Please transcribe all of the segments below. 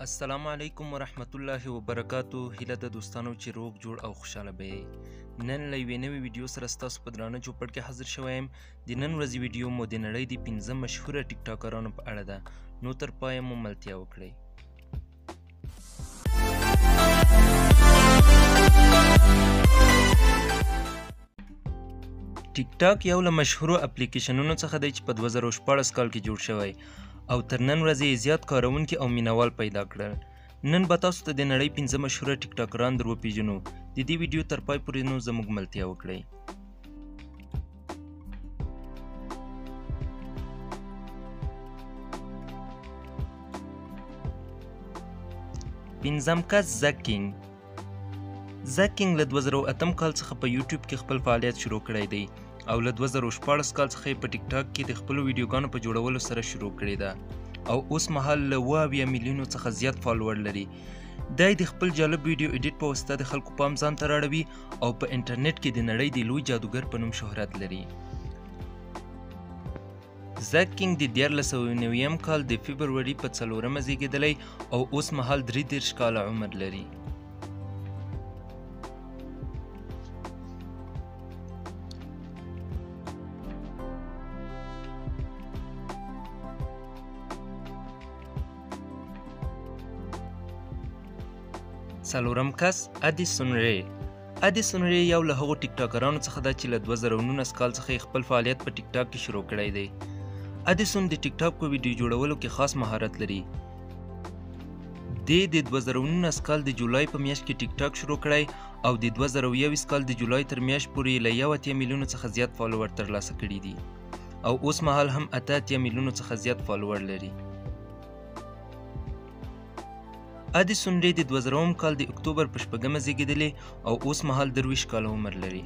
السلام علیکم ورحمت الله وبرکاتو. هیله د دوستانو چې روغ جوړ او خوشاله به یې. نن له یوې نوې ویډیو سره ستاسو په درانه چوپړ کې حاضر شوی یم. د نن ورځې ویډیو مو د نړۍ د 15 مشهوره ټیک ټاکرانو په اړه ده، نو تر پایه مو ملتیا وکړئ. ټیک ټاک یو له مشهورو اپلیکیشنونو څخه دی چې په 2014 کال کې جوړ شوی او تر نن ورځې زیات کاروونکي او مینوال پیدا کړل. نن به تاسو ته د نړۍ 15 مشهوره ټیک ټاکران در وپیژنو. د دې ویډیو تر پای پورې نو زموږ ملتیا وکړئ. پنځم کس زک کینګ. زک کینګ له 2008 کال څخه په یوټیوب کې خپل فعالیت شروع کړی دی او له 2014 کال څخه یې په ټیک ټاک کې د خپلو ویډیوګانو په جوړولو سره شروع کړې ده او اوس مهال له 7 میلیونو څخه زیات فالوور لري. دی د خپل جالب ویډیو ایډیټ په واسطه د خلکو پام ځان ته راړوي او په انټرنیټ کې د نړۍ د لوی جادوګر په نوم شهرت لري. زک کینګ د 1490 کال د فبروري په 4 زیږېدلی او اوس مهال 33 کاله عمر لري. څلورم کس ادیسون ری. ادیسون ری یو له هغو ټیک ټاکرانو څخه ده چې له 2019 کال څخه یې خپل فعالیت په ټیک ټاک کې شروع کړی دی. ادیسون د ټیک ټاک په ویډیو جوړولو کې خاص مهارت لري. د 2019 کال د جولای په میاشت کې ټیک ټاک شروع کړی او د 2021 کال د جولای تر میاشت پورې له 1 میلیون څخه زیات فالوور ترلاسه کړي دي او اوس مهال هم 8 میلیون څخه زیات فالوور لري. ادیسون ری د 2000 کال د اکتوبر په 4 زیږېدلی او اوس مهال 23 کاله عمر لري.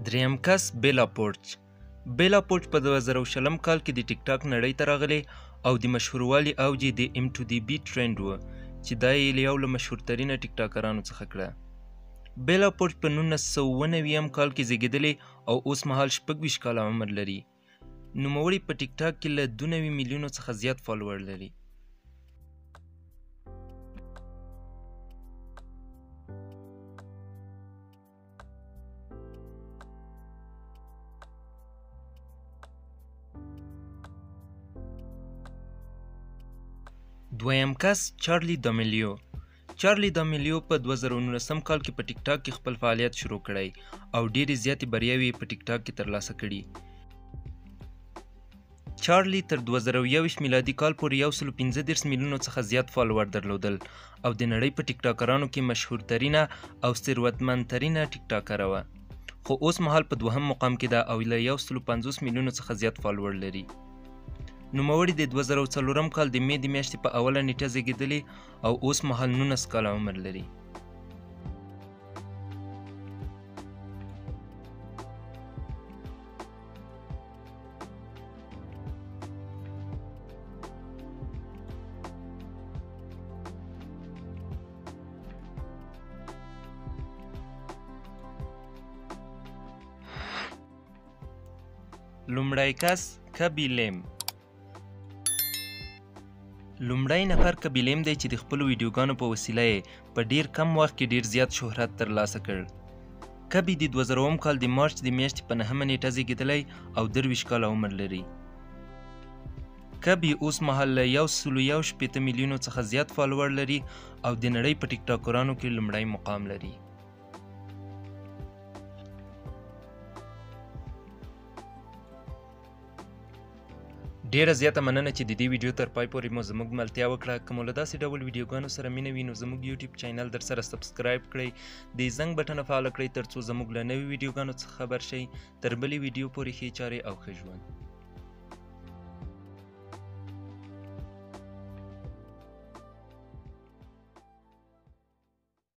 دریم کس بیلا پورچ. بیلا پورچ په 2020 کال کې د ټیک ټاک نړۍ ته راغلی او د مشهوروالي اوج یې د M2DB ټرینډ و چې دا یې یو له مشهورترینه ټیک ټاکرانو څخه کړه. بیلا پورچ په 1999 کال کې زیږېدلی او اوس مهال 26 کاله عمر لري. نوموړی په ټیک ټاک کې له 2 میلیونو څخه زیات فالوور لري. دویم کس چارلی دامیلیو. چارلی دامیلیو په 2019 کال کې په ټیک ټاک کې خپل فعالیت شروع کړی او ډېرې زیاتې بریاوې په ټیک ټاک کې ترلاسه کړي. چارلی تر 2021 میلادي کال پورې 135 میلیونو څخه زیات فالوور درلودل او د نړۍ په ټیک ټاکرانو کې مشهورترینه او ثروتمندترینه ټیک ټاکره وه، خو اوس مهال په 2م مقام کې ده او له 150 میلیونو څخه زیات فالوور لري. نوموړی د 2004 کال د مې د میاشتې په اوله نیټه زیږېدلی او اوس مهال 19 کاله عمر لري. لومړی کس کبی لیم. لومړی نفر کبی لیم دی چې د خپلو ویډیوګانو په وسیله یې په ډیر کم وخت کې ډیر زیات شهرت ترلاسه کړ. کبی د 2000 کال د مارچ د میاشتې په 9 نیټه زیږېدلی او 23 کاله عمر لري. کبی اوس مهال له 1.18 میلیونو څخه زیات فالوور لري او د نړۍ په ټیک ټاکرانو کې لومړی مقام لري. ډیره زیاته مننه چې د دې ویډیو تر پای پورې مو زموږ ملتیا وکړه. که مو له داسې ډول ویډیوګانو سره مینه وي نو زموږ یوټیوب چینل در سره سبسکرایب کړئ، د زنګ بټنه فعاله کړئ تر څو زموږ له نوي ویډیوګانو څخه خبر شئ. تر بلې ویډیو پورې ښې چارې او ښه ژوند.